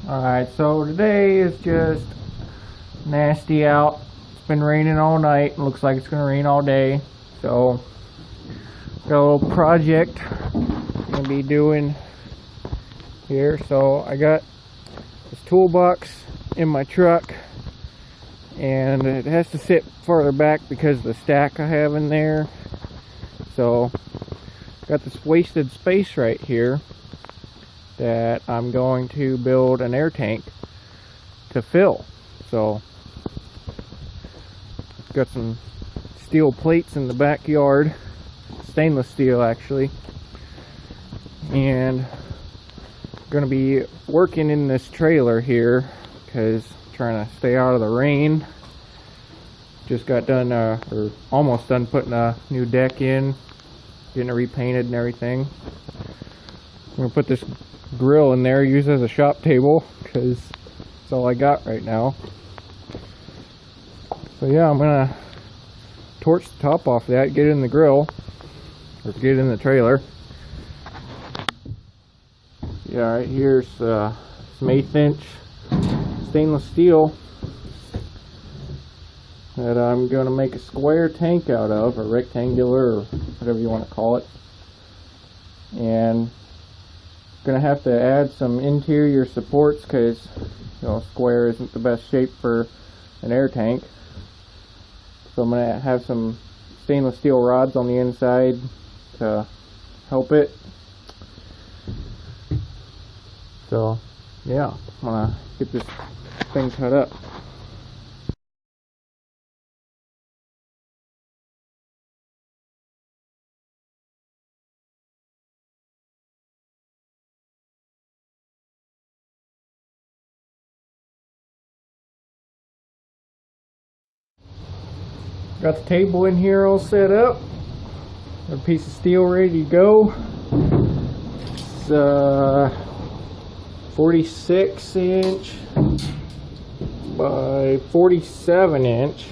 Alright, so today is just nasty out. It's been raining all night. It looks like it's going to rain all day. So, got a little project I'm going to be doing here. So, I got this toolbox in my truck. And it has to sit farther back because of the stack I have in there. So, got this wasted space right here that I'm going to build an air tank to fill. So got some steel plates in the backyard, stainless steel actually, and I'm gonna be working in this trailer here because I'm trying to stay out of the rain. Just got done or almost done putting a new deck in, getting it repainted and everything. I'm gonna put this grill in there, use as a shop table because that's all I got right now. So yeah, I'm gonna torch the top off that, get it in the grill or get it in the trailer. Yeah, right here's some 1/8 inch stainless steel that I'm gonna make a square tank out of, or rectangular, or whatever you want to call it. And gonna have to add some interior supports because square isn't the best shape for an air tank. So I'm gonna have some stainless steel rods on the inside to help it. So yeah, I'm gonna get this thing cut up. Got the table in here all set up. Got a piece of steel ready to go. It's 46 inch by 47 inch.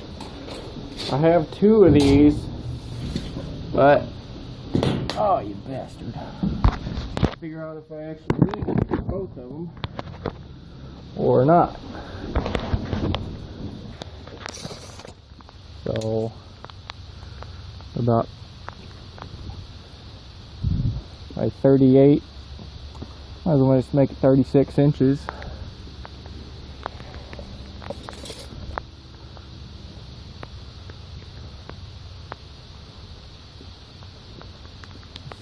I have two of these, but oh, you bastard! Figure out if I actually need both of them or not. So about by 38. Might as well just make it 36 inches.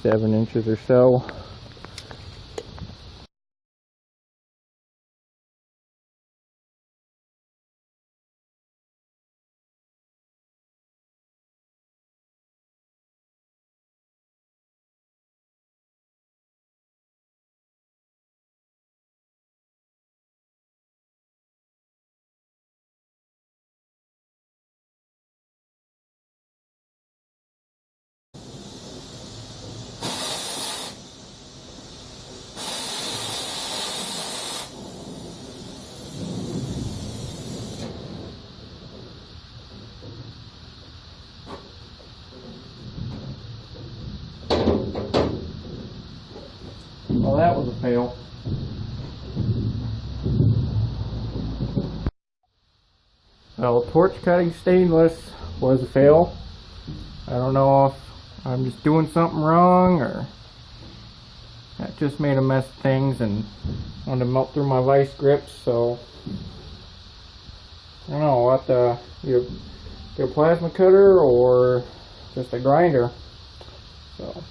Seven inches or so. Well, that was a fail. Well, torch cutting stainless was a fail. I don't know if I'm just doing something wrong or that just made a mess of things and wanted to melt through my vice grips, so I don't know what either get a plasma cutter or just a grinder. So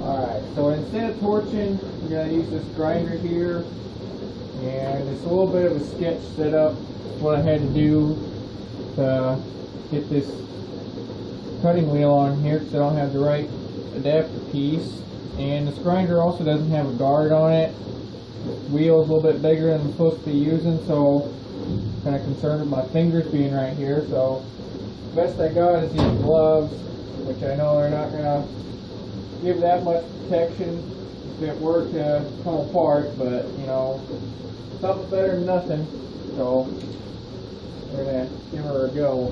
alright, so instead of torching, I'm going to use this grinder here, and it's a little bit of a sketch setup. What I had to do to get this cutting wheel on here because I don't have the right adapter piece, and this grinder also doesn't have a guard on it. The wheel is a little bit bigger than I'm supposed to be using, so I'm kind of concerned with my fingers being right here. So the best I got is these gloves, which I know are not going to give that much protection if it were to come apart, but something's better than nothing, so we're gonna give her a go.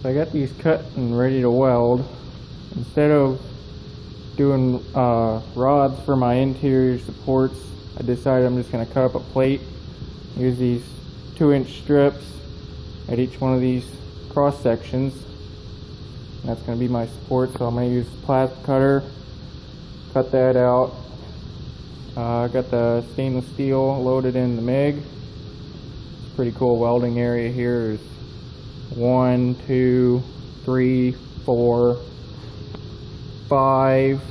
So I got these cut and ready to weld. Instead of doing rods for my interior supports, I decided I'm just going to cut up a plate. Use these 2-inch strips at each one of these cross sections. And that's going to be my support, so I'm going to use the plasma cutter, cut that out. I got the stainless steel loaded in the MIG. It's a pretty cool welding area here. There's 1, 2, 3, 4, 5,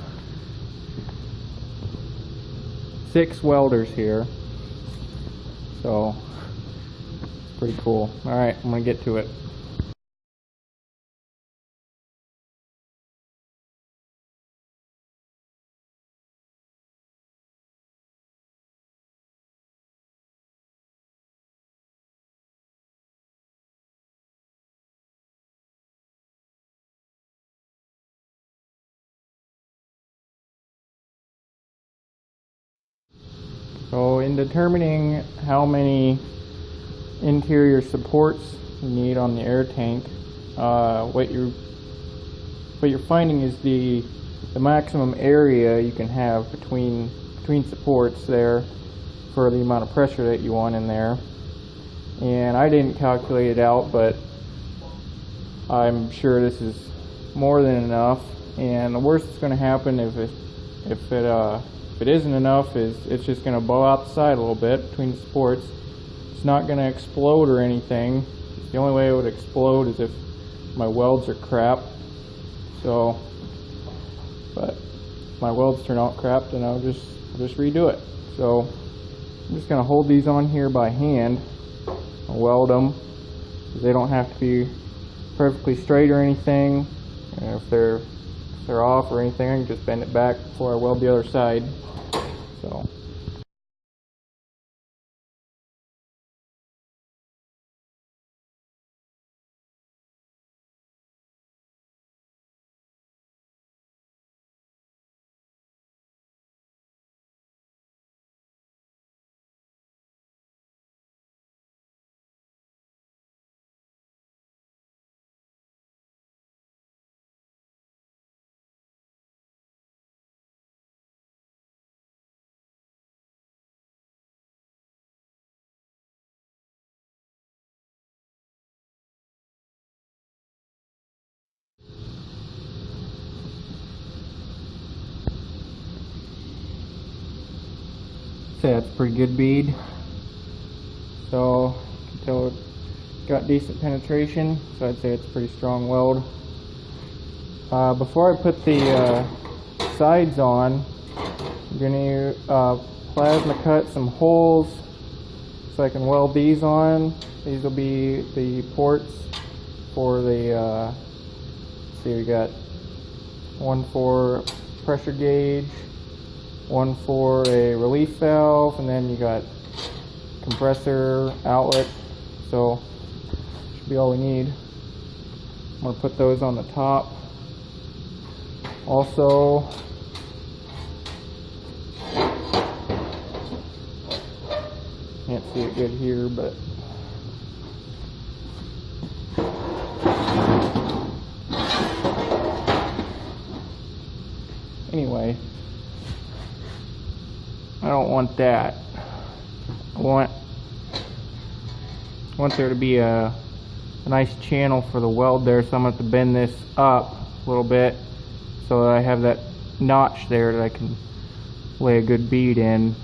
6 welders here. So it's pretty cool. Alright, I'm gonna get to it. So in determining how many interior supports you need on the air tank, what you're finding is the maximum area you can have between supports there for the amount of pressure that you want in there. And I didn't calculate it out, but I'm sure this is more than enough. And the worst that's going to happen if it isn't enough is it's just going to bow out the side a little bit between the supports. It's not going to explode or anything. The only way it would explode is if my welds are crap. So, but if my welds turn out crap, then I'll just redo it. So I'm just going to hold these on here by hand and weld them. They don't have to be perfectly straight or anything. And if they're off or anything, I can just bend it back before I weld the other side. So. Say that's a pretty good bead. So you can tell it got decent penetration, so I'd say it's a pretty strong weld. Before I put the sides on, I'm going to plasma cut some holes so I can weld these on. These will be the ports for the, see, we got one for pressure gauge, one for a relief valve, and then you got compressor outlet. So should be all we need. I'm going to put those on the top. Also, can't see it good here, but anyway, I don't want that. I want there to be a nice channel for the weld there, so I'm going to have to bend this up a little bit so that I have that notch there that I can lay a good bead in.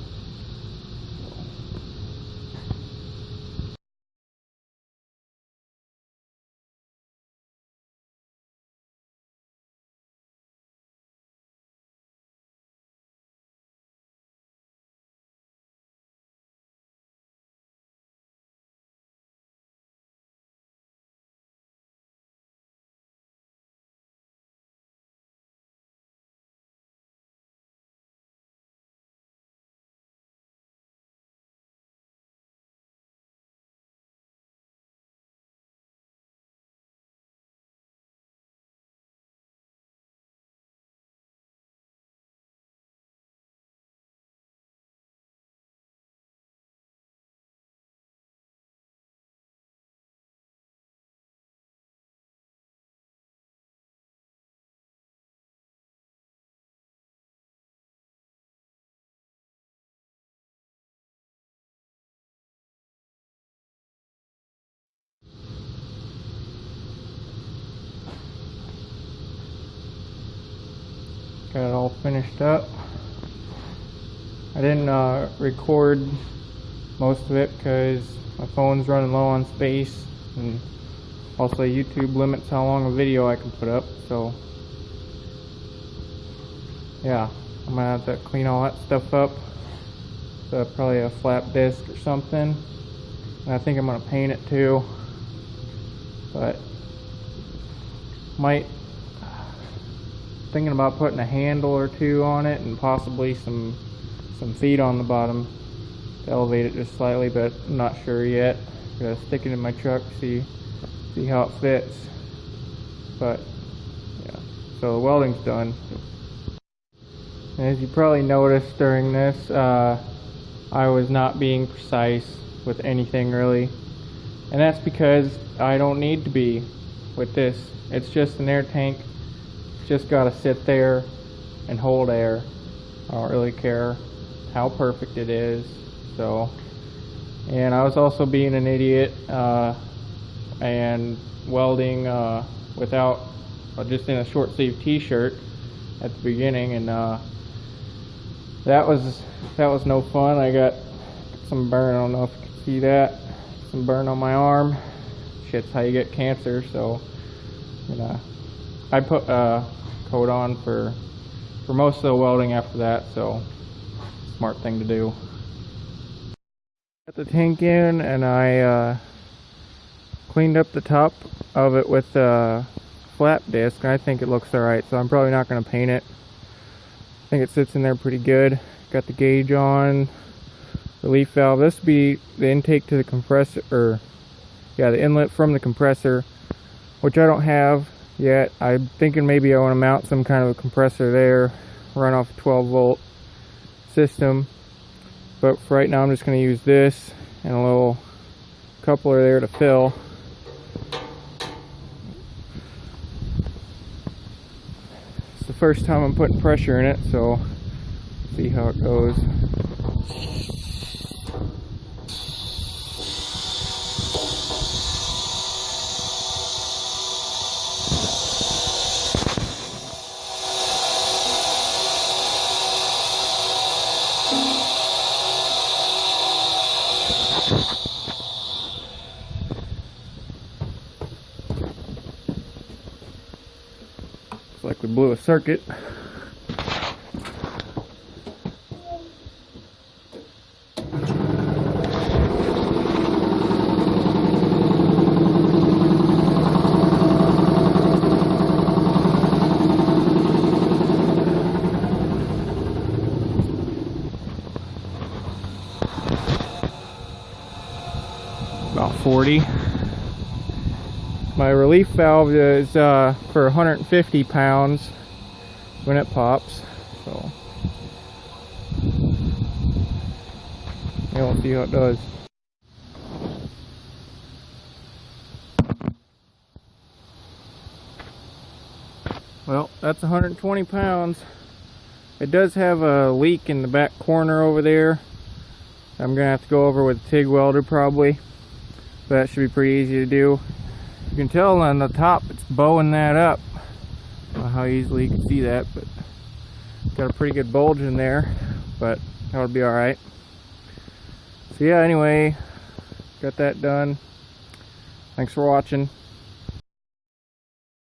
Got it all finished up. I didn't record most of it because my phone's running low on space, and also YouTube limits how long a video I can put up, so yeah, I'm gonna have to clean all that stuff up. So probably a flap disc or something, and I think I'm gonna paint it too, but might thinking about putting a handle or two on it and possibly some feet on the bottom to elevate it just slightly, but I'm not sure yet. Gotta stick it in my truck, see how it fits. But yeah, so the welding's done. And as you probably noticed during this, I was not being precise with anything really, and that's because I don't need to be with this. It's just an air tank. It's just got to sit there and hold air. I don't really care how perfect it is. So, and I was also being an idiot and welding without just in a short sleeve t-shirt at the beginning, and that was no fun. I got some burn. I don't know if you can see that. Some burn on my arm. Shit's how you get cancer. So, you know, I put a coat on for most of the welding after that. So, smart thing to do. Got the tank in, and I cleaned up the top of it with a flap disc. I think it looks alright, so I'm probably not going to paint it. I think it sits in there pretty good. Got the gauge on, relief valve. This would be the intake to the compressor, or yeah, the inlet from the compressor, which I don't have yet. I'm thinking maybe I want to mount some kind of a compressor there, run off a 12-volt system. But for right now, I'm just going to use this and a little coupler there to fill. It's the first time I'm putting pressure in it, so see how it goes. Looks like we blew a circuit. About 40. My relief valve is for 150 pounds when it pops, so we'll see how it does. Well, that's 120 pounds. It does have a leak in the back corner over there. I'm gonna have to go over with a TIG welder probably. That should be pretty easy to do. You can tell on the top it's bowing that up. I don't know how easily you can see that, but it's got a pretty good bulge in there, but that'll be alright. So yeah, anyway, got that done. Thanks for watching.